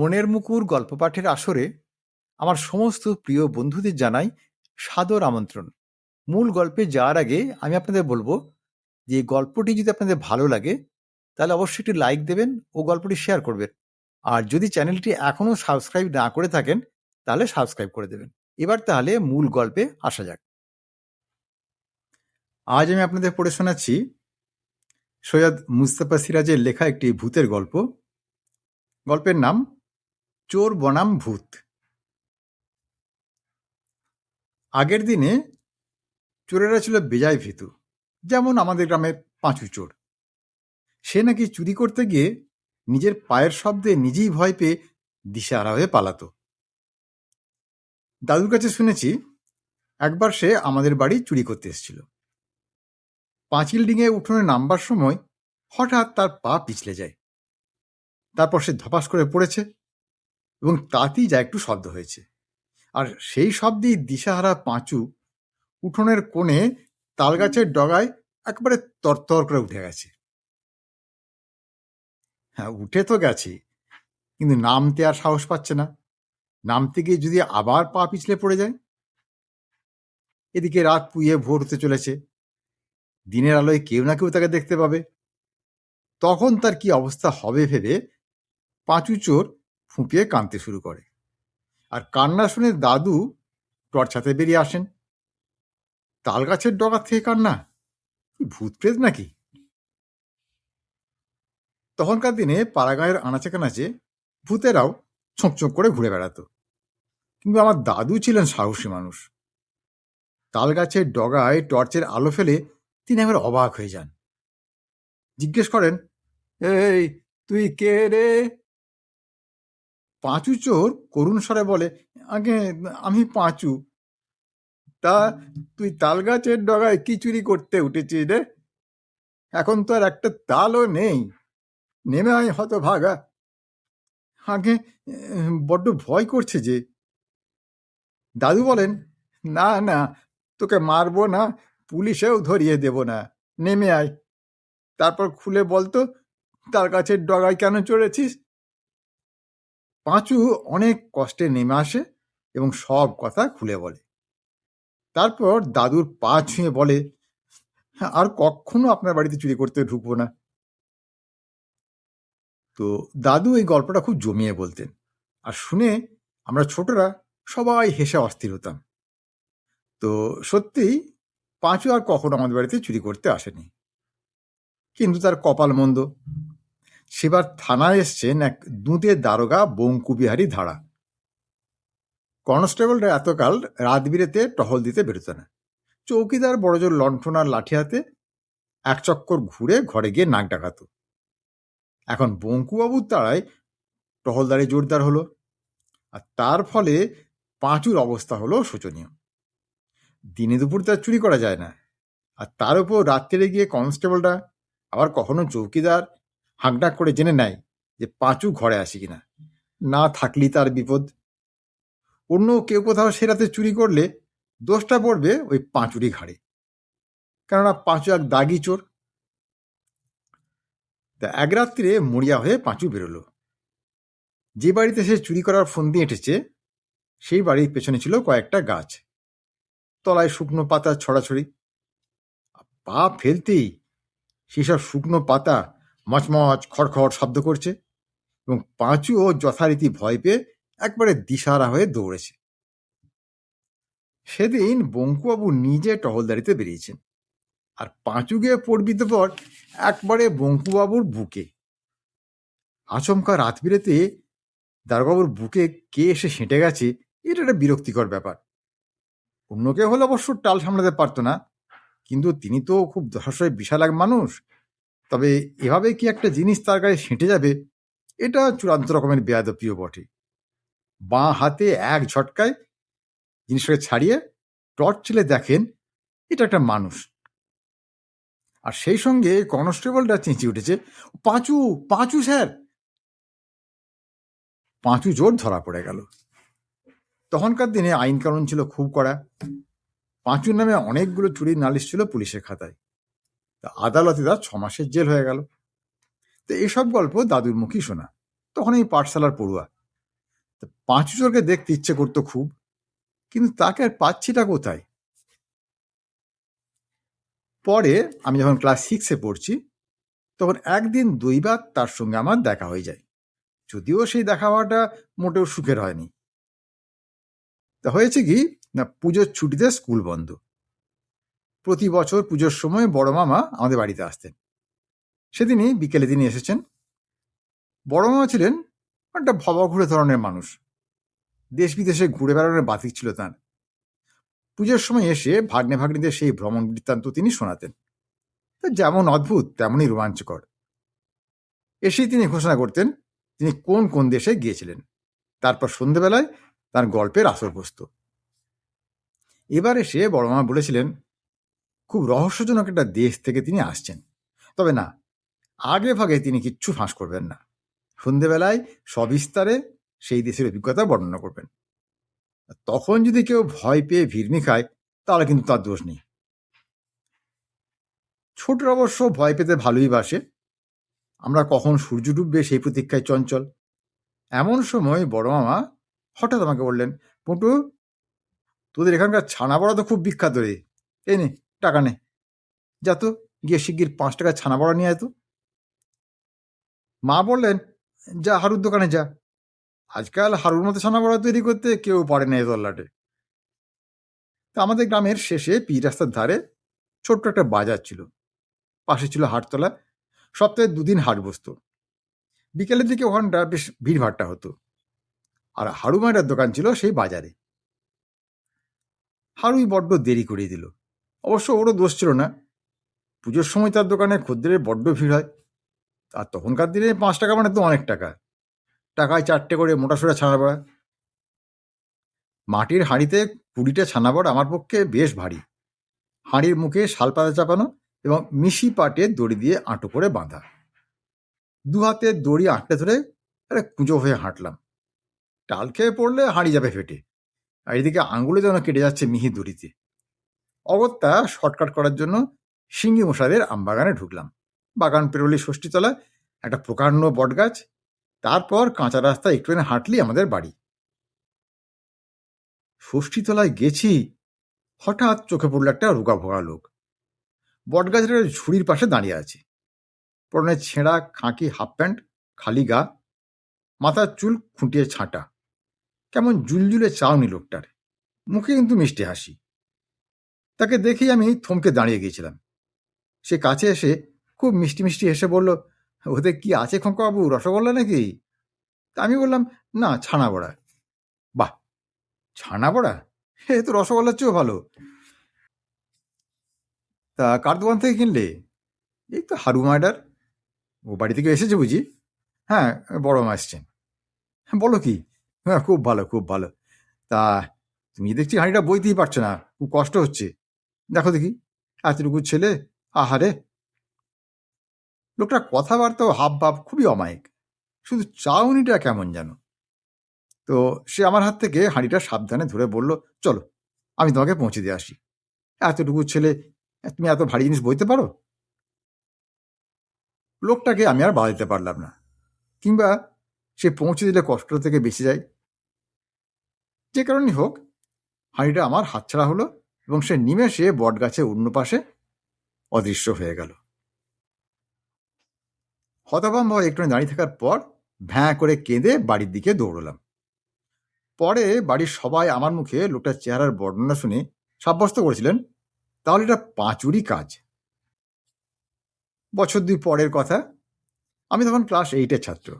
মনের মুকুর গল্প পাঠের আসরে আমার সমস্ত প্রিয় বন্ধুদের জানাই সাদর আমন্ত্রণ। মূল গল্পে যাওয়ার আগে আমি আপনাদের বলবো যে এই গল্পটি যদি আপনাদের ভালো লাগে তাহলে অবশ্যই একটি লাইক দেবেন ও গল্পটি শেয়ার করবেন। আর যদি চ্যানেলটি এখনো সাবস্ক্রাইব না করে থাকেন তাহলে সাবস্ক্রাইব করে দেবেন। এবার তাহলে মূল গল্পে আসা যাক। আজ আমি আপনাদের পড়ে শোনাচ্ছি সৈয়দ মুস্তাফা সিরাজের লেখা একটি ভূতের গল্প। গল্পের নাম চোর বনাম ভূত। আগের দিনে চোরেরা ছিল বেজায় ভীতু, যেমন আমাদের গ্রামের পাঁচু চোর। সে নাকি চুরি করতে গিয়ে নিজের পায়ের শব্দে নিজেই ভয় পেয়ে দিশেহারা হয়ে পালাতো। দাদুর কাছে শুনেছি একবার সে আমাদের বাড়ি চুরি করতে এসেছিল। পাঁচিল ডিঙে উঠোনে নামবার সময় হঠাৎ তার পা পিছলে যায়। তারপর সে ধপাস করে পড়েছে এবং তাতেই যা একটু শব্দ হয়েছে। আর সেই শব্দেই দিশেহারা পাঁচু উঠোনের কোণে তালগাছের ডগায় একবারে তরতর করে উঠে গেছে। হ্যাঁ, উঠে তো গেছে, কিন্তু নামতে আর সাহস পাচ্ছে না। নামতে গিয়ে যদি আবার পা পিছলে পড়ে যায়। এদিকে রাত পুইয়ে ভোর হতে চলেছে। দিনের আলোয় কেউ না কেউ তাকে দেখতে পাবে। তখন তার কি অবস্থা হবে ভেবে পাঁচু চোর ফুঁপিয়ে কাঁদতে শুরু করে। আর কান্না শুনে দাদু টর্চ হাতে বেরিয়ে আসেন। তাল গাছের ডগা থেকে কান্না, কি ভূত প্রেত নাকি? তখনকার দিনে পাড়াগাঁয়ের আনাচে কানাচে ভূতেরাও ছোঁক ছোঁক করে ঘুরে বেড়াতো। কিন্তু আমার দাদু ছিলেন সাহসী মানুষ। তাল গাছের ডগায় টর্চের আলো ফেলে তিনি একবার অবাক হয়ে যান। জিজ্ঞেস করেন, এই তুই কে রে? পাঁচু চোর করুণ স্বরে বলে, আগে আমি পাঁচু। তা তুই তাল গাছের ডগায় কি চুরি করতে উঠেছিস রে? এখন তো আর একটা তালও নেই, নেমে আয় হতভাগা। আগে বড্ড ভয় করছে যে। দাদু বলেন, না না, তোকে মারবো না, পুলিশেও ধরিয়ে দেব না, নেমে আয়। তারপর খুলে বলতো তার গাছের ডগায় কেন চড়েছিস। পাঁচু অনেক কষ্টে নেমে আসে এবং সব কথা খুলে বলে। তারপর দাদুর পা ছুঁয়ে বলে, আর কখনো আপনার বাড়িতে চুরি করতে ঢুকবো না। তো দাদু এই গল্পটা খুব জমিয়ে বলতেন, আর শুনে আমরা ছোটরা সবাই হেসে অস্থির হতাম। তো সত্যিই পাঁচু আর কখনো আমাদের বাড়িতে চুরি করতে আসেনি। কিন্তু তার কপাল মন্দ, সেবার থানায় এসছেন এক দুঁদে দারোগা বঙ্কুবিহারী ধাড়া। কনস্টেবলরা এতকাল রাত বিরেতে টহল দিতে বেরোত না। চৌকিদার বড়জোর লণ্ঠন আর লাঠি হাতে এক চক্কর ঘুরে ঘরে গিয়ে নাক ডাকাত। এখন বঙ্কুবাবুর তাড়ায় টহলদারি জোরদার হলো, আর তার ফলে পাঁচুর অবস্থা হলো শোচনীয়। দিনে দুপুর তার চুরি করা যায় না, আর তার উপর রাত্রে গিয়ে কনস্টেবলরা আবার কখনো চৌকিদার হাঁকডাক করে জেনে নেয় যে পাঁচু ঘরে আসে কিনা। না থাকলেই তার বিপদ। অন্য কেউ কোথাও সে রাতে চুরি করলে দোষটা পড়বে ওই পাঁচুরই ঘাড়ে, কেননা পাঁচু এক দাগি চোর। তা এক রাত্রে মরিয়া হয়ে পাঁচু বেরোলো। যে বাড়িতে সে চুরি করার ফন্দি এঁটেছে সেই বাড়ির পেছনে ছিল কয়েকটা গাছ, তলায় শুকনো পাতা ছড়াছড়ি। পা ফেলতেই সেসব শুকনো পাতা মচমচ খড়খড় শব্দ করছে এবং পাঁচুও যথারীতি ভয় পেয়ে একবারে দিশাহারা হয়ে দৌড়েছে। সেদিন বঙ্কুবাবু নিজে টহলদারিতে বেরিয়েছেন, আর পাঁচু গিয়ে পড়বিতে পর একবারে বঙ্কুবাবুর বুকে। আচমকা রাত বিরেতে দারোগাবুর বুকে কে এসে সেঁটে গেছে, এটা একটা বিরক্তিকর ব্যাপার। অন্য কেউ হলে অবশ্য টাল সামলাতে পারতো না, কিন্তু তিনি তো খুব দশাশয় বিশাল এক মানুষ। তবে এভাবে কি একটা জিনিস তার গায়ে সেঁটে যাবে, এটা চূড়ান্ত রকমের বেয়াদবিও বটে। বাঁ হাতে এক ঝটকায় জিনিসটাকে ছাড়িয়ে টর্চ চেলে দেখেন এটা একটা মানুষ। আর সেই সঙ্গে কনস্টেবলরা চেঁচিয়ে উঠেছে, পাঁচু, পাঁচু স্যার। পাঁচু জোর ধরা পড়ে গেল। তখনকার দিনে আইন কানুন ছিল খুব কড়া। পাঁচুর নামে অনেকগুলো চুরির নালিশ ছিল পুলিশের খাতায়। তা আদালতে তার 6 মাসের জেল হয়ে গেল। তো এসব গল্প দাদুর মুখেই শোনা, তখন এই পাঠশালার পড়ুয়া। পাঁচু চোরকে দেখতে ইচ্ছে করতো খুব, কিন্তু তাকে আর পাচ্ছিটা কোথায়। পরে আমি যখন ক্লাস 6-এ পড়ছি, তখন একদিন 2বার তার সঙ্গে আমার দেখা হয়ে যায়। যদিও সেই দেখা হওয়াটা মোটেও সুখের হয়নি। তা হয়েছে কি না, পুজোর ছুটিতে স্কুল বন্ধ। প্রতি বছর পুজোর সময় বড় মামা আমাদের বাড়িতে আসতেন। সেদিনই বিকেলে তিনি এসেছেন। বড় মামা ছিলেন একটা ভবাঘুরে ধরনের মানুষ। দেশ বিদেশে ঘুরে বেড়ানোর বাতিক ছিল তাঁর। পুজোর সময় এসে ভাগ্নে ভাগ্নিদের সেই ভ্রমণ বৃত্তান্ত তিনি শোনাতেন। যেমন অদ্ভুত তেমনই রোমাঞ্চকর। এসেই তিনি ঘোষণা করতেন তিনি কোন কোন দেশে গিয়েছিলেন। তারপর সন্ধেবেলায় তার গল্পের আসর বসত। এবার এসে বড় মামা বলেছিলেন খুব রহস্যজনক একটা দেশ থেকে তিনি আসছেন, তবে না, আগে ভাগে তিনি কিচ্ছু ফাঁস করবেন না। সন্ধেবেলায় সবিস্তারে সেই দেশের অভিজ্ঞতা বর্ণনা করবেন। তখন যদি কেউ ভয় পেয়ে ভিড়মি খায়, তাহলে কিন্তু তার দোষ নেই। ছোটরা অবশ্য ভয় পেতে ভালোই বাসে। আমরা কখন সূর্য ডুববে সেই প্রতীক্ষায় চঞ্চল। এমন সময় বড় মামা হঠাৎ আমাকে বললেন, পুটু, তোদের এখানকার ছানা বড়া তো খুব বিখ্যাত রে, এই নে টাকা নে, যা তো গিয়ে শিগগির 5 টাকা ছানা বড়া নিয়ে আয় তো। মা বললেন, যা হারুর দোকানে যা, আজকাল হারুর মতো ছানা বড়া তৈরি করতে কেউ পারে না এ তল্লাটে। তা আমাদের গ্রামের শেষে পিচ রাস্তার ধারে ছোট্ট একটা বাজার ছিল। পাশে ছিল হাটতলা। সপ্তাহে 2 দিন হাট বসত। বিকেলের দিকে ওখানটা বেশ ভিড়ভাট্টা হতো। আর হারু মায়ের দোকান ছিল সেই বাজারে। হারুই বড্ড দেরি করিয়ে দিল। অবশ্য ওরও দোষ ছিল না। পুজোর সময় তার দোকানে খদ্দেরের বড্ড ভিড় হয়। আর তখনকার দিনে 5 টাকা মানে তো অনেক টাকা। টাকায় 4টে করে মোটাসোটা ছানা বড়া। মাটির হাঁড়িতে 20টা ছানা বড়া আমার পক্ষে বেশ ভারী। হাঁড়ির মুখে শালপাতা চাপানো এবং মিশি পাটে দড়ি দিয়ে আঁটো করে বাঁধা। 2 হাতে দড়ি আঁকড়ে ধরে কুঁজো হয়ে হাঁটলাম। টাল খেয়ে পড়লে হাঁড়ি যাবে ফেটে। আর এদিকে আঙুলে যেন কেটে যাচ্ছে মিহি দড়িতে। অগত্যা শর্টকাট করার জন্য সিঙ্গি মশাদের আমবাগানে ঢুকলাম। বাগান পেরোলি ষষ্ঠীতলা, একটা প্রকাণ্ড বটগাছ, তারপর কাঁচা রাস্তা একটুখানি হাঁটলি আমাদের বাড়ি। ষষ্ঠীতলায় গেছি, হঠাৎ চোখে পড়ল একটা রোগা ভোগা লোক। বটগাছের ঝুড়ির পাশে দাঁড়িয়ে আছে। পরনে ছেঁড়া খাঁকি হাফ প্যান্ট, খালি গা, মাথার চুল খুঁটিয়ে ছাঁটা, কেমন জুলজুলে চাউনি লোকটার। মুখে কিন্তু মিষ্টি হাসি। তাকে দেখেই আমি থমকে দাঁড়িয়ে গিয়েছিলাম। সে কাছে এসে খুব মিষ্টি মিষ্টি হেসে বলল, ওদের কি আছে খোকাবাবু, রসগোল্লা নাকি? তা আমি বললাম, না, ছানা বড়া। বাহ, ছানা বড়া? এ তো রসগোল্লার চেয়েও ভালো। তা কার দোকান থেকে কিনলে? এই তো হারু মায়ের। ও বাড়ি থেকে এসেছে বুঝি? হ্যাঁ, বড় মা এসছেন। বলো কি? হ্যাঁ, খুব ভালো, খুব ভালো। তা তুমি দেখছি হাঁড়িটা বইতেই পারছো না, খুব কষ্ট হচ্ছে। দেখো দেখি, এতটুকু ছেলে, আহারে। লোকটা কথাবার্তাও হাব ভাব খুবই অমায়িক, শুধু চাউনিটা কেমন যেন। তো সে আমার হাত থেকে হাঁড়িটা সাবধানে ধরে বলল, চলো আমি তোমাকে পৌঁছে দিয়ে আসি। এতটুকু ছেলে, তুমি এত ভারী জিনিস বইতে পারো? লোকটাকে আমি আর বাধা দিতে পারলাম না, কিংবা সে পৌঁছে দিলে কষ্ট থেকে বেঁচে যায়। যে কারণেই হোক, হাঁড়িটা আমার হাতছাড়া হলো এবং সে নিমেষে বটগাছে অন্য পাশে অদৃশ্য হয়ে গেল। হতভম্ব হয়ে একটু দাঁড়িয়ে থাকার পর ভ্যাঁ করে কেঁদে বাড়ির দিকে দৌড়লাম। পরে বাড়ির সবাই আমার মুখে লোকটার চেহারার বর্ণনা শুনে সাব্যস্ত করেছিলেন তাহলে এটা পাঁচুরই কাজ। বছর 2 পরের কথা। আমি তখন ক্লাস 8-এর ছাত্র।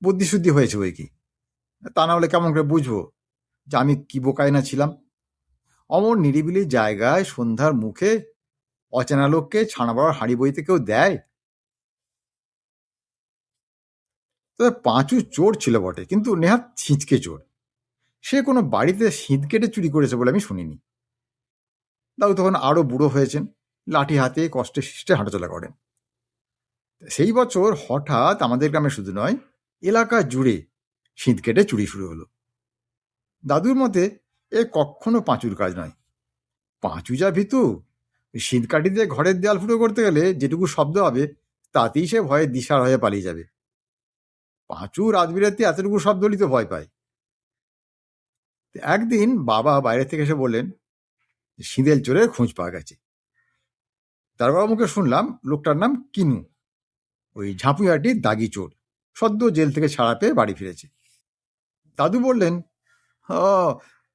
বুদ্ধিশুদ্ধি হয়েছে বই কি, তা না হলে কেমন করে বুঝবো যে আমি কি বোকায় না ছিলাম। অমর নিরিবিলি জায়গায় সন্ধ্যার মুখে অচেনা লোককে ছানা বড়ার হাঁড়ি বইতে কেউ দেয়? তবে পাঁচু চোর ছিল বটে, কিন্তু নেহাত ছিঁচকে চোর। সে কোনো বাড়িতে সিঁধ কেটে চুরি করেছে বলে আমি শুনিনি। দাদু তখন আরো বুড়ো হয়েছেন, লাঠি হাতে কষ্টে শিষ্টে হাঁটাচলা করেন। সেই বছর হঠাৎ আমাদের গ্রামে শুধু নয়, এলাকা জুড়ে সিঁধ কেটে চুরি শুরু হলো। দাদুর মতে এ কখনো পাঁচুর কাজ নয়। পাঁচু যা ভীতু, সিঁধ কাঠি দিয়ে ঘরের দেয়াল ফুটো করতে গেলে যেটুকু শব্দ হবে তাতেই সে ভয়ে দিশার হয়ে পালিয়ে যাবে। পাঁচু রাত বিরাতে এতটুকু শব্দ হলেই তো ভয় পায়। একদিন বাবা বাইরে থেকে এসে বললেন, সিঁদেল চোরের খোঁজ পাওয়া গেছে। তার বাবা মুখে শুনলাম লোকটার নাম কিনু, ওই ঝাঁপুইহাটির দাগি চোর, সদ্য জেল থেকে ছাড়া পেয়ে বাড়ি ফিরেছে। দাদু বললেন, হ,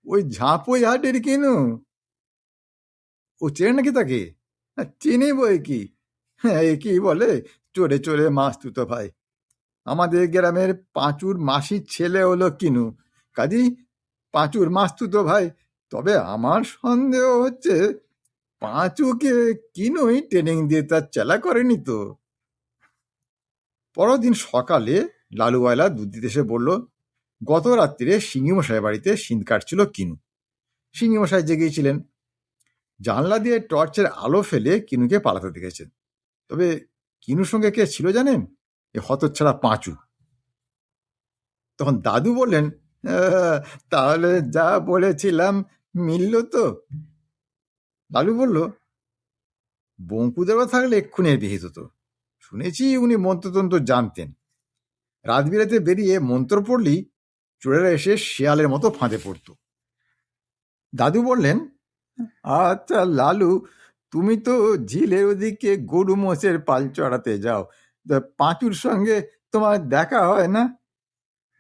ওই ঝাঁপুইহাটির কিনু, ও চেনে নাকি তাকে? চিনি বই কি, হ্যাঁ, কি বলে, চোরে চোরে মাছ তুতো ভাই। আমাদের গ্রামের পাঁচুর মাসির ছেলে হলো কিনু, কাজী পাঁচুর মাছ তুতো ভাই। তবে আমার সন্দেহ হচ্ছে পাঁচুকে কিনুই ট্রেনিং দিয়ে তার চেলা করেনি তো। পরদিন সকালে লালুওয়ালা দুধ দিতে এসে বলল, গত রাত্রিরে সিঙ্গিমশাই বাড়িতে সিঁদ কাটছিল কিনু। সিঙ্গিমশাই জেগেছিলেন, জানলা দিয়ে টর্চের আলো ফেলে কিনুকে পালাতে দেখেছেন। তবে কিনুর সঙ্গে কে ছিল জানেন? এ হতচ্ছাড়া পাঁচু। তখন দাদু বললেন, তাহলে যা বলেছিলাম মিলল তো? লালু বলল, বঙ্কুদেবা থাকলে এক্ষুনি বিহিত হতো। শুনেছি উনি মন্ত্রতন্ত্র জানতেন। রাত বিরাতে বেরিয়ে মন্ত্র পড়লেই চোরেরা এসে শেয়ালের মতো ফাঁদে পড়ত। দাদু বললেন, আচ্ছা লালু, তুমি তো ঝিলের ওদিকে গরু মোষের পাল চড়াতে যাও, তা পাঁচুর সঙ্গে তোমার দেখা হয় না?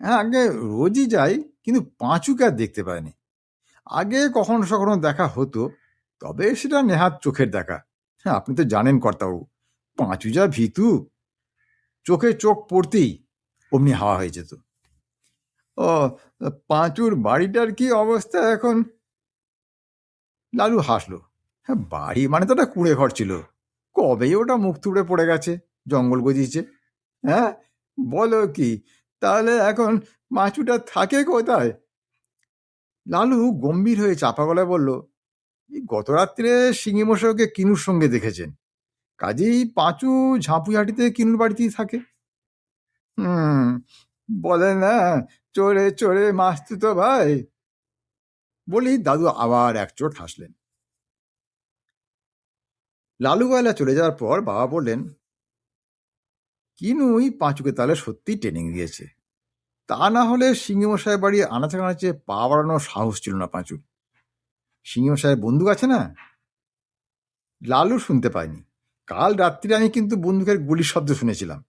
হ্যাঁ, আগে রোজই যাই, কিন্তু পাঁচুকে আর দেখতে পাইনি। আগে কখনো কখনো দেখা হতো, তবে সেটা নেহাত চোখের দেখা। হ্যাঁ, আপনি তো জানেন কর্তাবাবু, পাঁচু যা ভীতু, চোখে চোখ পড়তেই অমনি হাওয়া হয়ে যেত। ও, পাঁচুর বাড়িটার কি অবস্থা এখন? লালু হাসলো, হ্যাঁ, বাড়ি মানে তো একটা কুঁড়ে ঘর ছিল, কবেই ওটা মুখ থুবড়ে পড়ে গেছে, জঙ্গল গজিয়েছে। হ্যাঁ, বলো কি, তাহলে এখন পাঁচুটা থাকে কোথায়? লালু গম্ভীর হয়ে চাপা গলায় বলল, এই গত রাত্রে সিঙ্গিমশাইকে কিনুর সঙ্গে দেখেছেন, কাজেই পাঁচু ঝাঁপুইহাটিতে কিনুর বাড়িতেই থাকে। হুম, বলে না চোরে চোরে মাছ তুতো ভাই, বলি দাদু আবার এক চোট হাসলেন। লালুওয়ালা চলে যাওয়ার পর বাবা বললেন, কিনুই পাঁচুকে তাহলে সত্যি ট্রেনিং দিয়েছে। তা না হলে সিঙ্গিমশাই বাড়ি আনাচে কানাচে পা বাড়ানোর সাহস ছিল না পাঁচুর। সিঙ্গিমশাইয়ের বন্দুক আছে না? লালু শুনতে পায়নি। কাল রাত্রিরে আমি কিন্তু বন্দুকের গুলির শব্দ শুনেছিলাম।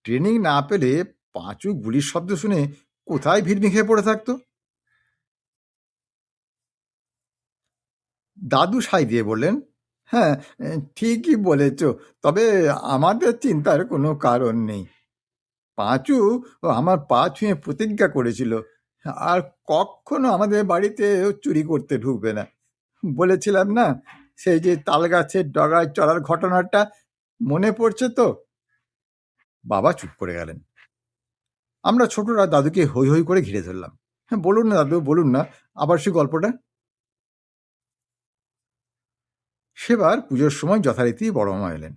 ট্রেনিং না পেলে পাঁচু গুলির শব্দ শুনে কোথায় ভিড়মি খেয়ে পড়ে থাকতো? দাদু সাই দিয়ে বললেন, হ্যাঁ, ঠিকই বলেছ, তবে আমাদের চিন্তার কোনো কারণ নেই। পাঁচু আমার পা ছুঁয়ে প্রতিজ্ঞা করেছিল আর কখনো আমাদের বাড়িতে চুরি করতে ঢুকবে না। বলেছিলাম না, সেই যে তাল গাছের ডগায় চড়ার ঘটনাটা মনে পড়ছে তো? বাবা চুপ করে গেলেন। আমরা ছোটরা দাদুকে হৈ হৈ করে ঘিরে ধরলাম। হ্যাঁ, বলুন না দাদু, বলুন না আবার সেই গল্পটা। সেবার পুজোর সময় যথারীতি বড় মামা এলেন।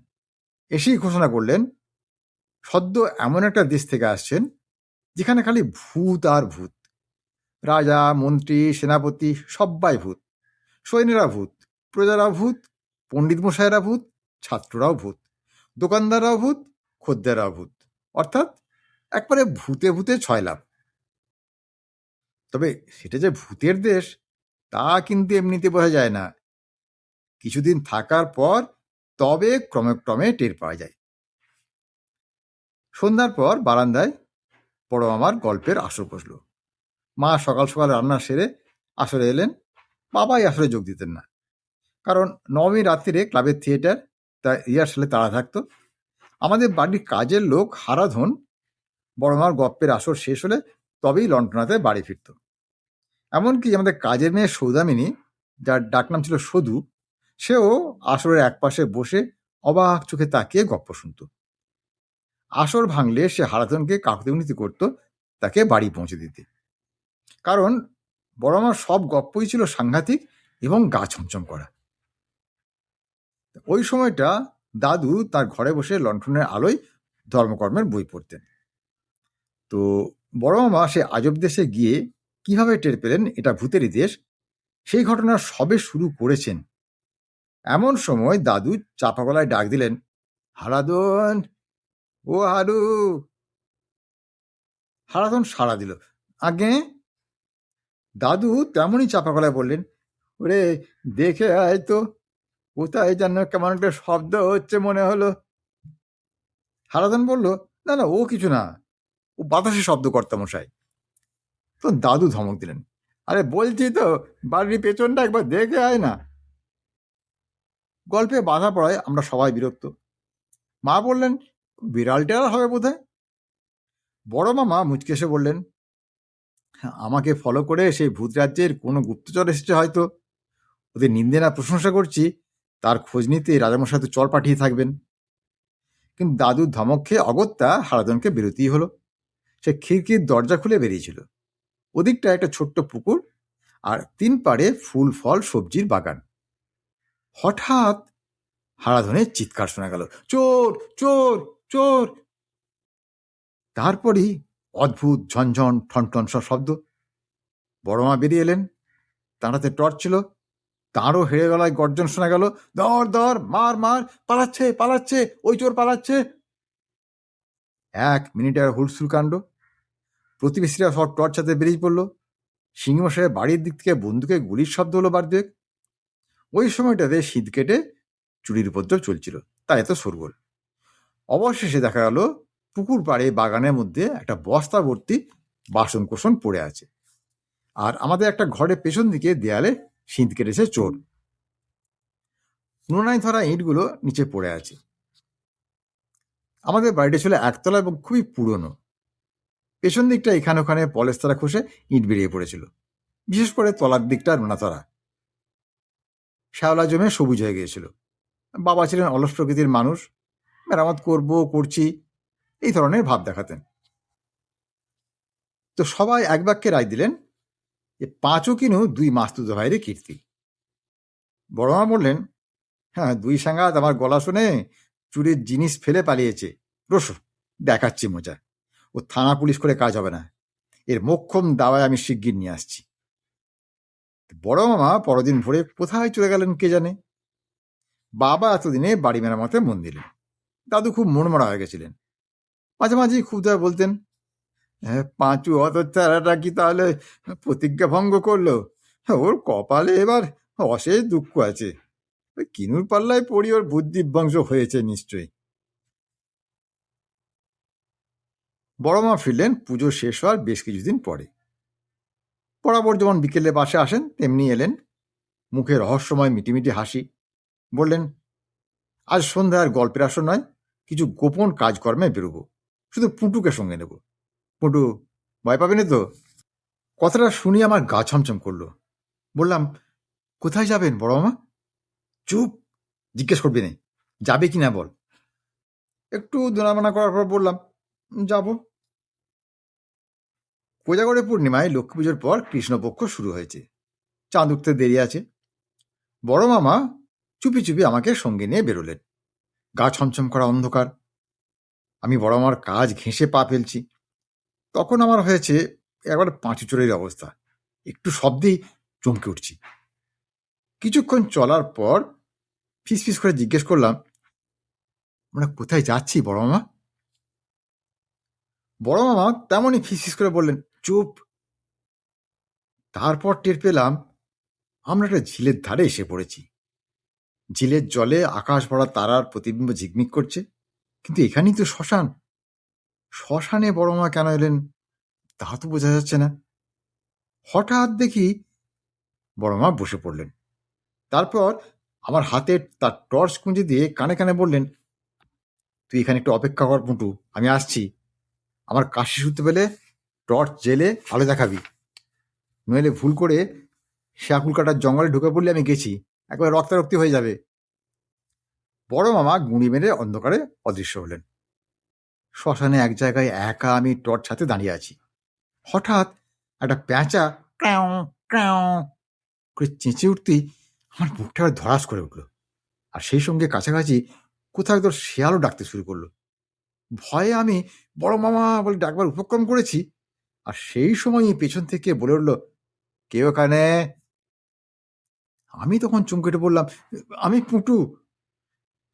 এসেই ঘোষণা করলেন, সদ্য এমন একটা দেশ থেকে আসছেন যেখানে খালি ভূত আর ভূত। রাজা, মন্ত্রী, সেনাপতি সব্বাই ভূত, সৈন্যরা ভূত, প্রজারা ভূত, পণ্ডিত মশাইরা ভূত, ছাত্ররাও ভূত, দোকানদাররাও ভূত, খদ্দেররাও ভূত, অর্থাৎ একবারে ভূতে ভূতে ছয় লাভ। তবে সেটা যে ভূতের দেশ তা কিন্তু এমনিতে বোঝা যায় না, কিছুদিন থাকার পর তবে ক্রমে ক্রমে টের পাওয়া যায়। সন্ধ্যার পর বারান্দায় বড় আমার গল্পের আসর বসলো। মা সকাল সকাল রান্না সেরে আসরে এলেন। বাবাই আসরে যোগ দিতেন না, কারণ নবমী রাত্রিরে ক্লাবের থিয়েটার, তাই রিহার্সালে তাড়া থাকতো। আমাদের বাড়ির কাজের লোক হারাধন বড় মার গপ্পের আসর শেষ হলে তবেই লণ্ঠনাতে বাড়ি ফিরত। এমনকি আমাদের কাজের মেয়ে সৌদামিনী, যার ডাকনাম ছিল সধু, সেও আসরের একপাশে বসে অবাক চোখে তাকিয়ে গপ্প শুনত। আসর ভাঙলে সে হারাধনকে কাকুতিমিনতি করত তাকে বাড়ি পৌঁছে দিতে, কারণ বড় মার সব গপ্পই ছিল সাংঘাতিক এবং গা ছমছম করা। ওই সময়টা দাদু তার ঘরে বসে লণ্ঠনের আলোয় ধর্মকর্মের বই পড়তেন। তো বড় মামা সে আজব দেশে গিয়ে কিভাবে টের পেলেন এটা ভূতেরই দেশ, সেই ঘটনা সবে শুরু করেছেন এমন সময় দাদু চাপা গলায় ডাক দিলেন, হারাধন, ও হারু। হারাধন সাড়া দিল, আগে। দাদু তেমনই চাপা গলায় বললেন, ওরে দেখে আয় তো, কোথায় যেন কেমন একটা শব্দ হচ্ছে মনে হলো। হারাধন বলল, না না, ও কিছু না, ও বাতাসে শব্দ কর্তা মশাই। তো দাদু ধমক দিলেন, আরে বলছি তো, বাড়ির পেছনটা একবার দেখে আয় না। গল্পে বাধা পড়ায় আমরা সবাই বিরক্ত। মা বললেন, বিড়াল টেরাল হবে বোধহয়। বড় মামা মুচকে এসে বললেন, "হ্যাঁ, আমাকে ফলো করে সেই ভূত রাজ্যের কোনো গুপ্তচর এসেছে হয়তো। ওদের নিন্দে না প্রশংসা করছি, তার খোঁজ নিতে রাজামশাই তো চর পাঠিয়ে থাকবেন।" কিন্তু দাদুর ধমক খেয়ে অগত্যা হারাধনকে বেরোতেই হলো। সে খিড়কির দরজা খুলে বেরিয়েছিল। ওদিকটা একটা ছোট্ট পুকুর, আর 3 পাড়ে ফুল ফল সবজির বাগান। হঠাৎ হারাধনের চিৎকার শোনা গেল, চোর চোর চোর! তারপরই অদ্ভুত ঝনঝন ঠনঠন সব শব্দ। বড় মা বেরিয়ে এলেন, তার হাতে টর্চ ছিল। তাঁরও হেড়ে গলায় গর্জন শোনা গেল, ধর ধর, মার মার, পালাচ্ছে পালাচ্ছে, ওই চোর পালাচ্ছে। 1 মিনিটের হুলস্থুল কাণ্ড। প্রতিবেশীরা সব টর্চ হাতে বেরিয়ে পড়ল। সিংহমশাইয়ের বাড়ির দিক থেকে বন্দুকে গুলির শব্দ হলো বার দুয়েক। ওই সময়টাতে শীত কেটে চুরির উপদ্রব চলছিল, তাই এত শোরগোল। অবশেষে দেখা গেল পুকুর পাড়ে বাগানের মধ্যে একটা বস্তা ভর্তি বাসন কোসন পড়ে আছে, আর আমাদের একটা ঘরের পেছন দিকে দেয়ালে শীত কেটেছে চোর। পুনরায় ধরা ইঁটগুলো নিচে পড়ে আছে। আমাদের বাড়িটা ছিল একতলা এবং খুবই পুরনো। পেছন দিকটা এখানে ওখানে পলেস্তারা খসে ইঁট বেরিয়ে পড়েছিল, বিশেষ করে তলার দিকটা নোনাতরা, শ্যাওলা জমে সবুজ হয়ে গিয়েছিল। বাবা ছিলেন অলস প্রকৃতির মানুষ, মেরামত করছি এই ধরনের ভাব দেখাতেন। তো সবাই এক বাক্যে রায় দিলেন যে 5ও কিনু 2 মাস্তুতো ভাইরে কীর্তি। বড় মা বললেন, হ্যাঁ, 2 সাঙ্গাত আমার গলা শুনে চুরির জিনিস ফেলে পালিয়েছে, রসু দেখাচ্ছি মজা। ও থানা পুলিশ করে কাজ হবে না, এর মোক্ষম দাওয়ায় আমি শিগগির নিয়ে আসছি। বড় মামা পরদিন ভোরে কোথায় চলে গেলেন কে জানে। বাবা এতদিনে বাড়ি মেরামতে মন দিলেন। দাদু খুব মনমরা হয়ে গেছিলেন। মাঝে মাঝে খুব বলতেন, হ্যাঁ, পাঁচু অত চারাটা কি তাহলে প্রতিজ্ঞা ভঙ্গ করলো? ওর কপালে এবার অশেষ দুঃখ আছে। ওই কিনুর পাল্লায় পড়ি ওর বুদ্ধিভ্রংশ হয়েছে নিশ্চয়ই। বড় মা ফিরলেন পুজো শেষ হওয়ার বেশ কিছুদিন পরে। বরাবর যেমন বিকেলে বাসে আসেন তেমনি এলেন, মুখে রহস্যময় মিটিমিটি হাসি। বললেন, আজ সন্ধ্যায় আর গল্পের আসর নয়, কিছু গোপন কাজকর্মে বেরোবো, শুধু পুটুকে সঙ্গে নেব। পুটু, ভয় পাবে না তো? কথাটা শুনি আমার গা ছমছম করলো। বললাম, কোথায় যাবেন বড় মামা? চুপ, জিজ্ঞেস করবি না, যাবে কি না বল। একটু দোনামানা করার পর বললাম, যাব। কোজাগরে পূর্ণিমায় লক্ষ্মী পুজোর পর কৃষ্ণপক্ষ শুরু হয়েছে, চাঁদ উঠতে দেরি আছে। বড় মামা চুপি চুপি আমাকে সঙ্গে নিয়ে বেরোলেন। গা ছমছম করা অন্ধকার, আমি বড় মামার কাজ ঘেঁষে পা ফেলছি। তখন আমার হয়েছে একবার পাঁচু চোরের অবস্থা, একটু শব্দেই চমকে উঠছি। কিছুক্ষণ চলার পর ফিসফিস করে জিজ্ঞেস করলাম, আমরা কোথায় যাচ্ছি বড় মামা? বড় মামা তেমনই ফিসফিস করে বললেন, চুপ। তারপর টের পেলাম আমরা একটা ঝিলের ধারে এসে পড়েছি। ঝিলের জলে আকাশ ভরা তারার প্রতিবিম্ব ঝিকমিক করছে, কিন্তু এখানেই তো শ্মশান। শ্মশানে বড় মা কেন এলেন তা তো বোঝা যাচ্ছে না। হঠাৎ দেখি বড় মা বসে পড়লেন। তারপর আমার হাতে তার টর্চ কুঁজে দিয়ে কানে কানে বললেন, তুই এখানে একটু অপেক্ষা কর পুঁটু, আমি আসছি। আমার কাশি শুতে পেলে টর্চ জেলে আলো দেখাবি, নইলে ভুল করে শিয়াকুল কাটার জঙ্গলে ঢুকে পড়লে আমি গেছি, একবার রক্তারক্তি হয়ে যাবে। বড় মামা গুঁড়ি মেরে অন্ধকারে অদৃশ্য হলেন। শ্মশানে এক জায়গায় একা আমি টর্চ হাতে দাঁড়িয়ে আছি। হঠাৎ একটা প্যাঁচা ক্যাও ক্যাও করে চেঁচে উঠতেই আমার বুকটা আবার ধরাস করে উঠল, আর সেই সঙ্গে কাছাকাছি কোথাও একদম শেয়ালও ডাকতে শুরু করলো। ভয়ে আমি বড় মামা বলে ডাকবার উপক্রম করেছি, আর সেই সময়ই পেছন থেকে বলে উঠল, কে ওখানে? আমি তখন চমকে উঠে বললাম, আমি পুটু।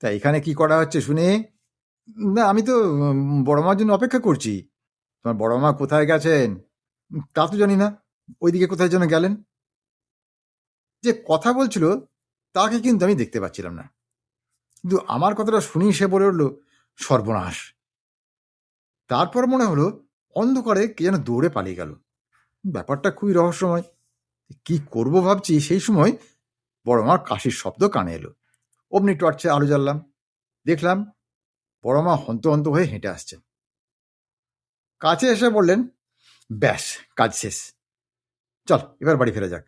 তা এখানে কি করা হচ্ছে শুনে? না, আমি তো বড় মার জন্য অপেক্ষা করছি। তোমার বড় মা কোথায় গেছেন তা তো জানি না। ওইদিকে কোথায় যেন গেলেন। যে কথা বলছিল তাকে কিন্তু আমি দেখতে পাচ্ছিলাম না, কিন্তু আমার কথাটা শুনেই সে বলে উঠল, সর্বনাশ। তারপর মনে হলো অন্ধকারে কে যেন দৌড়ে পালিয়ে গেল। ব্যাপারটা খুবই রহস্যময়। কি করব ভাবছি, সেই সময় বড় মার কাশির শব্দ কানে এলো। অমনি টর্চে আলো জ্বাললাম, দেখলাম বড় মা হন্ত হন্ত হয়ে হেঁটে আসছেন। কাছে এসে বললেন, ব্যাস, কাজ শেষ, চল এবার বাড়ি ফেরা যাক।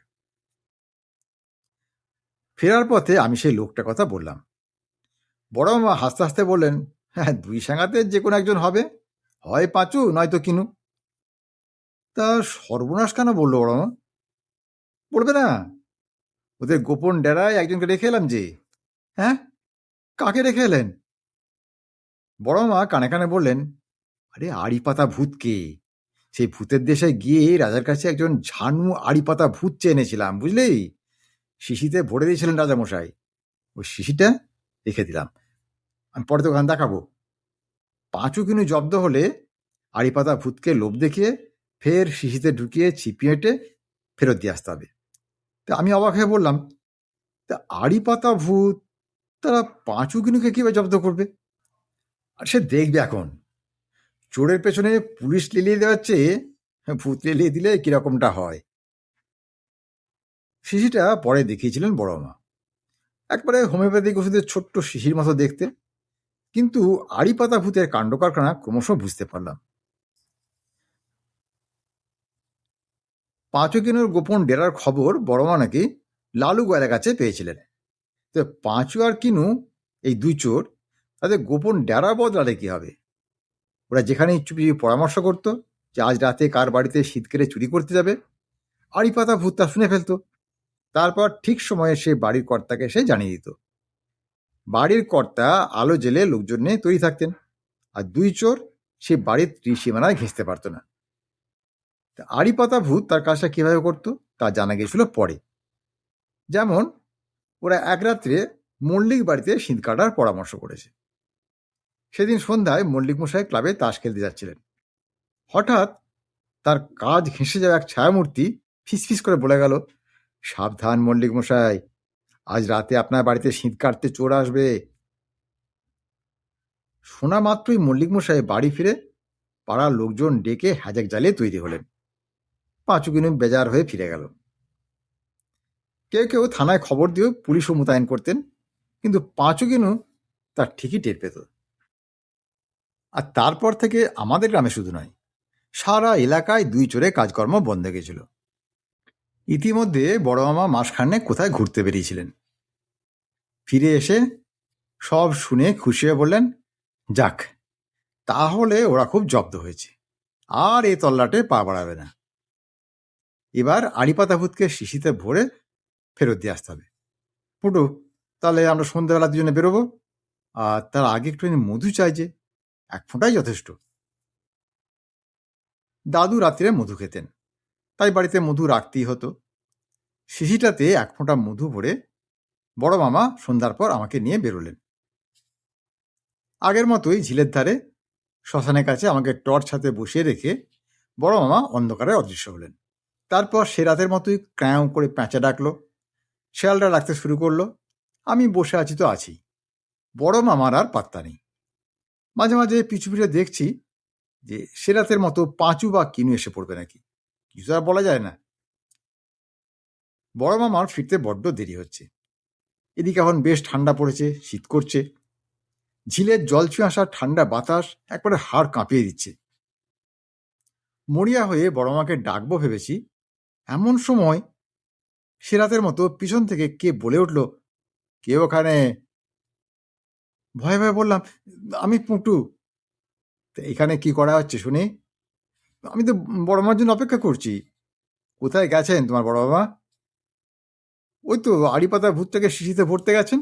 ফেরার পথে আমি সেই লোকটার কথা বললাম। বড় মা হাসতে হাসতে বললেন, হ্যাঁ, দুই সাঙ্গাতে যে কোনো একজন হবে, হয় পাঁচু নয়তো কিনু। তা সর্বনাশ কেন বললো বড় মা? বলবে না, ওদের গোপন ডেরায় একজনকে রেখে এলাম যে। হ্যাঁ, কাকে রেখে এলেন? বড় মা কানে কানে বললেন, আরে আড়িপাতা ভূতকে। সেই ভূতের দেশে গিয়ে রাজার কাছে একজন ঝানু আড়িপাতা ভূত চেয়ে এনেছিলাম, বুঝলি? শিশিতে ভরে দিয়েছিলেন রাজামশাই। ওই শিশিটা রেখে দিলাম, আমি পরে তো ওখানে দেখাবো। পাঁচু কিনু জব্দ হলে আড়িপাতা ভূতকে লোভ দেখিয়ে ফের শিশিতে ঢুকিয়ে চিপিয়ে এঁটে ফেরত দিয়ে আসতে হবে। তা আমি অবাক হয়ে বললাম, তা আড়িপাতা ভূত তারা পাঁচু কিনুকে কিভাবে জব্দ করবে? আর সে দেখবে এখন, চোরের পেছনে পুলিশ লিলিয়ে দেওয়ার চেয়ে ভূত লিলিয়ে দিলে কিরকমটা হয়। শিশিটা পরে দেখিয়েছিলেন বড় মা, একবারে হোমিওপ্যাথিক ওষুধের ছোট্ট শিশির মতো দেখতে। কিন্তু আড়িপাতা ভূতের কাণ্ড কারখানা ক্রমশ বুঝতে পারলাম। পাঁচু কিনুর গোপন ডেরার খবর বড় মা নাকি লালু গয়লার কাছে পেয়েছিলেন। তো পাঁচু আর কিনু, এই দুই চোর, তাদের গোপন ডেরা বদলালে কি হবে? ওরা যেখানেই চুপি চুপি পরামর্শ করতো যে আজ রাতে কার বাড়িতে শীত কেড়ে চুরি করতে যাবে, আড়িপাতা ভূত তা শুনে ফেলতো। তারপর ঠিক সময়ে সে বাড়ির কর্তাকে সে জানিয়ে দিত। বাড়ির কর্তা আলো জেলে লোকজন নিয়ে তৈরি থাকতেন, আর দুই চোর সে বাড়ির ত্রিসীমানায় ঘেঁচতে পারত না। আড়িপাতা ভূত তার কাজটা কিভাবে করতো তা জানা গেছিল পরে। যেমন, ওরা এক রাত্রে মল্লিক বাড়িতে শীত কাটার পরামর্শ করেছে। সেদিন সন্ধ্যায় মল্লিক মশাই ক্লাবে তাস খেলতে যাচ্ছিলেন। হঠাৎ তার কাজ ঘেঁষে যাওয়া এক ছায়ামূর্তি ফিসফিস করে বলে গেল, সাবধান মল্লিক মশাই, আজ রাতে আপনার বাড়িতে শীত কাটতে চোর আসবে। শোনা মাত্রই মল্লিক মশাই বাড়ি ফিরে পাড়ার লোকজন ডেকে হ্যাজাক জ্বালিয়ে তৈরি হলেন। পাঁচু কিনু বেজার হয়ে ফিরে গেল। কেউ কেউ থানায় খবর দিয়েও পুলিশও মোতায়েন করতেন, কিন্তু পাঁচু কিনু তার ঠিকই টের পেত। আর তারপর থেকে আমাদের গ্রামে শুধু নয়, সারা এলাকায় দুই চোরে কাজকর্ম বন্ধ গেছিল। ইতিমধ্যে বড় মামা মাসখানেক কোথায় ঘুরতে বেরিয়েছিলেন। ফিরে এসে সব শুনে খুশি হয়ে বললেন, যাক, তাহলে ওরা খুব জব্দ হয়েছে, আর এ তল্লাটে পা বাড়াবে না। এবার আড়িপাতা ভূতকে শিশিতে ভরে ফেরত দিয়ে আসতে হবে। ফুটু, তাহলে আমরা সন্ধ্যাবেলা দুজনে বেরোবো, আর তার আগে একটু মধু চাই, যে এক ফোঁটাই যথেষ্ট। দাদু রাত্রে মধু খেতেন, তাই বাড়িতে মধু রাখতেই হতো। শিশিটাতে এক ফোঁটা মধু ভরে বড় মামা সন্ধ্যার পর আমাকে নিয়ে বেরোলেন। আগের মতোই ঝিলের ধারে শ্মশানের কাছে আমাকে টর্চ হাতে বসিয়ে রেখে বড় মামা অন্ধকারে অদৃশ্য হলেন। তারপর সে রাতের মতোই ক্র্যাঁ করে প্যাঁচা ডাকলো, শেয়ালটা ডাকতে শুরু করলো। আমি বসে আছি তো আছি, বড় মামার আর পাত্তা নেই। মাঝে মাঝে পিছু ফিরে দেখছি যে সে রাতের মতো পাঁচু বা কিনু এসে পড়বে নাকি, কিছু আর বলা যায় না। বড় মামার ফিরতে বড্ড দেরি হচ্ছে। এদিকে এখন বেশ ঠান্ডা পড়েছে, শীত করছে। ঝিলের জল ছুঁয়ে আসা ঠান্ডা বাতাস একবারে হাড় কাঁপিয়ে দিচ্ছে। মরিয়া হয়ে বড় মাকে ডাকবো ভেবেছি, এমন সময় সে রাতের মতো পিছন থেকে কে বলে উঠল, কে ওখানে? ভয়ে ভয়ে বললাম, আমি পুটু। এখানে কি করা হচ্ছে শুনি? আমি তো বড় মার জন্য অপেক্ষা করছি। কোথায় গেছেন তোমার বড় বাবা? ওই তো আড়িপাতা ভূতটাকে শিশিতে ভরতে গেছেন।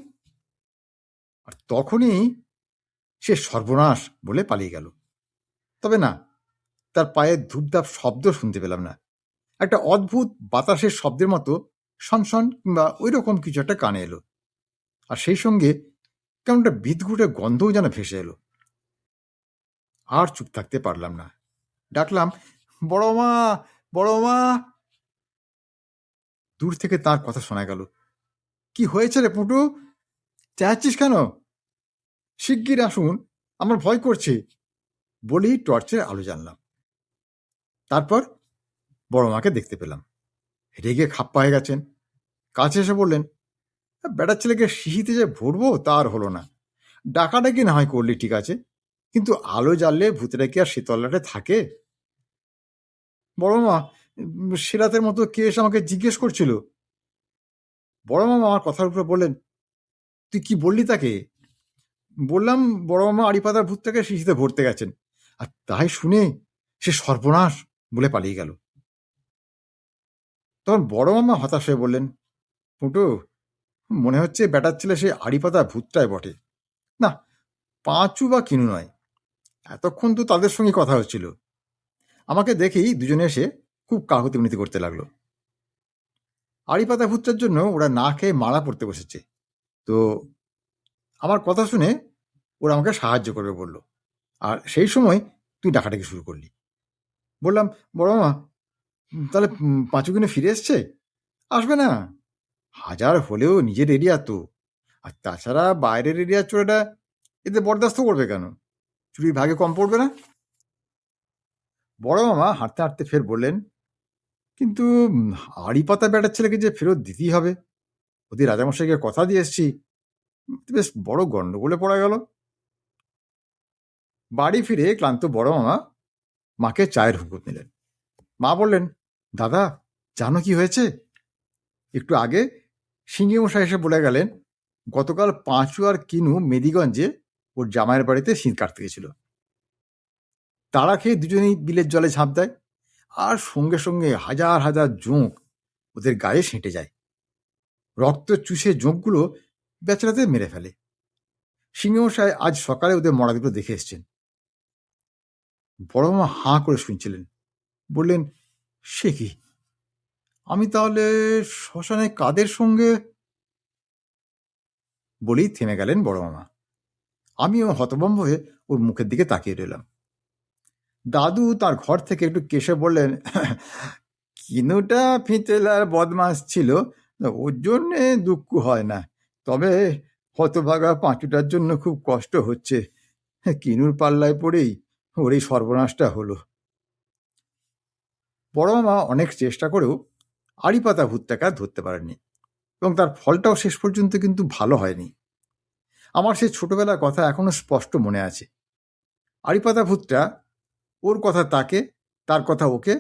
আর তখনই সে সর্বনাশ বলে পালিয়ে গেল। তবে না, তার পায়ের ধূপধাপ শব্দ শুনতে পেলাম না। একটা অদ্ভুত বাতাসের শব্দের মতো শনশন কিংবা ওই রকম কিছু একটা কানে এলো। আর সেই সঙ্গে কেমন একটা বিদঘুটে গন্ধও যেন ভেসে এলো। আর চুপ থাকতে পারলাম না, ডাকলাম, বড় মা, বড় মা। দূর থেকে তার কথা শোনা গেল। কি হয়েছে রে পুটু, চেঁচাচ্ছিস কেন? শিগগির আসুন, আমার ভয় করছে, বলেই টর্চের আলো জ্বাললাম। তারপর বড় মাকে দেখতে পেলাম। রেগে খাপ্পা হয়ে গেছেন। কাছে এসে বললেন, বেটার ছেলেকে শিশিতে যে ভরবো তা আর হলো না। ডাকাডাকি না হয় করলি ঠিক আছে, কিন্তু আলো জ্বাললে ভূতেরা কি আর শীতলটাতে থাকে? বড় মা, সে রাতের মতো কে এসে আমাকে জিজ্ঞেস করছিল। বড় মামা আমার কথার উপরে বললেন, তুই কি বললি তাকে? বললাম বড় মামা আড়িপাতার ভূতটাকে শিশিতে ভরতে গেছেন, আর তাই শুনে সে সর্বনাশ বলে পালিয়ে গেল। তখন বড় মামা হতাশ হয়ে বললেন, ফুটো, মনে হচ্ছে বেটার ছেলে সে আড়িপাতা ভূতটাই বটে। না, পাঁচু বা কিনু নয়। এতক্ষণ তো তাদের সঙ্গে কথা হচ্ছিল। আমাকে দেখেই দুজনে এসে খুব কাকুতি মিনতি করতে লাগলো। আড়িপাতা ভূতটার জন্য ওরা না খেয়ে মারা পড়তে বসেছে। তো আমার কথা শুনে ওরা আমাকে সাহায্য করবে বলল, আর সেই সময় তুই ডাকাটাকি শুরু করলি। বললাম, বড় মামা, তাহলে পাঁচু কিনে ফিরে এসছে? আসবে না, হাজার হলেও নিজের এরিয়া তো। আর তাছাড়া বাইরের এরিয়ার চোরেটা এতে বরদাস্ত করবে কেন? চুরির ভাগে কম পড়বে না? বড় মামা হাঁটতে হাঁটতে ফের বললেন, কিন্তু হাড়ি পাতা বেটার ছেলেকে যে ফেরত দিতেই হবে। ওদের রাজামশাইকে কথা দিয়ে এসছি, বেশ বড় গন্ডগোলে পড়া গেল। বাড়ি ফিরে ক্লান্ত বড় মামা মাকে চায়ের হুকুম নিলেন। মা বললেন, দাদা, জানো কি হয়েছে? একটু আগে সিঙ্গি মশাই এসে বলে গেলেন, গতকাল পাঁচু আর কিনু মেদিগঞ্জে ওর জামাইয়ের বাড়িতে শীত কাটতে গেছিল। তারা খেয়ে দুজনেই বিলের জলে ঝাঁপ দেয়, আর সঙ্গে সঙ্গে হাজার হাজার জোঁক ওদের গায়ে সেঁটে যায়। রক্ত চুষে জোঁকগুলো বেচারাদের মেরে ফেলে। সিংহমশাই আজ সকালে ওদের মরাগুলো দেখে এসছেন। বড় মামা হাঁ করে শুনছিলেন। বললেন, সে কি? আমি তাহলে শ্মশানে কাদের সঙ্গে? বলেই থেমে গেলেন বড় মামা। আমিও হতভম্ব হয়ে ওর মুখের দিকে তাকিয়ে রইলাম। দাদু তার ঘর থেকে একটু কেশে বললেন, কিনুটা ফিতেলার বদমাস ছিল, ওর জন্যে দুঃখ হয় না, তবে হতভাগা পাঁচুটার জন্য খুব কষ্ট হচ্ছে। কিনুর পাল্লায় পড়েই ওর এই সর্বনাশটা হলো। বড় মামা অনেক চেষ্টা করেও আড়িপাতা ভূতটাকে আর ধরতে পারেননি, এবং তার ফলটাও শেষ পর্যন্ত কিন্তু ভালো হয়নি। আমার সেই ছোটবেলার কথা এখনো স্পষ্ট মনে আছে। আড়িপাতা ভূতটা ওর কথা তাকে, তার কথা ওকে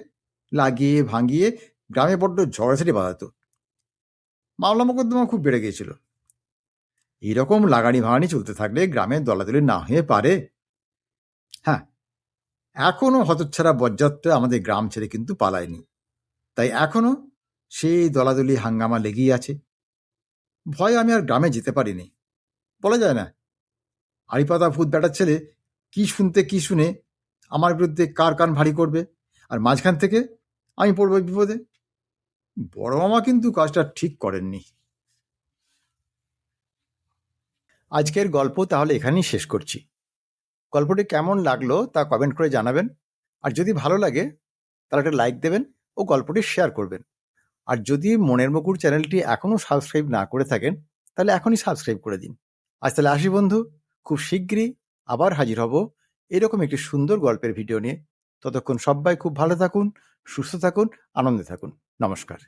লাগিয়ে ভাঙিয়ে গ্রামে বড্ড ঝড়াঝাড়ি বাঁধাতো। মামলা মোকদ্দমা খুব বেড়ে গিয়েছিল। এইরকম লাগানি ভাঙানি চলতে থাকলে গ্রামের দলাদলি না হয়ে পারে? হ্যাঁ, এখনো হতচ্ছাড়া বজ্জাতটা আমাদের গ্রাম ছেড়ে কিন্তু পালায়নি, তাই এখনো সেই দলাদলি হাঙ্গামা লেগেই আছে। ভয়ে আমি আর গ্রামে যেতে পারিনি। বলা যায় না আড়িপাতা ভূত বেটার ছেলে কি শুনতে কি শুনে আমার বিরুদ্ধে কার কান ভারী করবে, আর মাঝখান থেকে আমি পড়ব বিপদে। বড় মামা কিন্তু কাজটা ঠিক করেননি। আজকের গল্প তাহলে এখানেই শেষ করছি। গল্পটি কেমন লাগলো তা কমেন্ট করে জানাবেন, আর যদি ভালো লাগে তাহলে একটা লাইক দেবেন ও গল্পটি শেয়ার করবেন। আর যদি মনের মুকুর চ্যানেলটি এখনও সাবস্ক্রাইব না করে থাকেন তাহলে এখনই সাবস্ক্রাইব করে দিন। আজ তাহলে আসি বন্ধু, খুব শীঘ্রই আবার হাজির হব এরকম একটি সুন্দর গল্পের ভিডিও নিয়ে। ততক্ষণ সবাই খুব ভালো থাকুন, সুস্থ থাকুন, আনন্দে থাকুন। নমস্কার।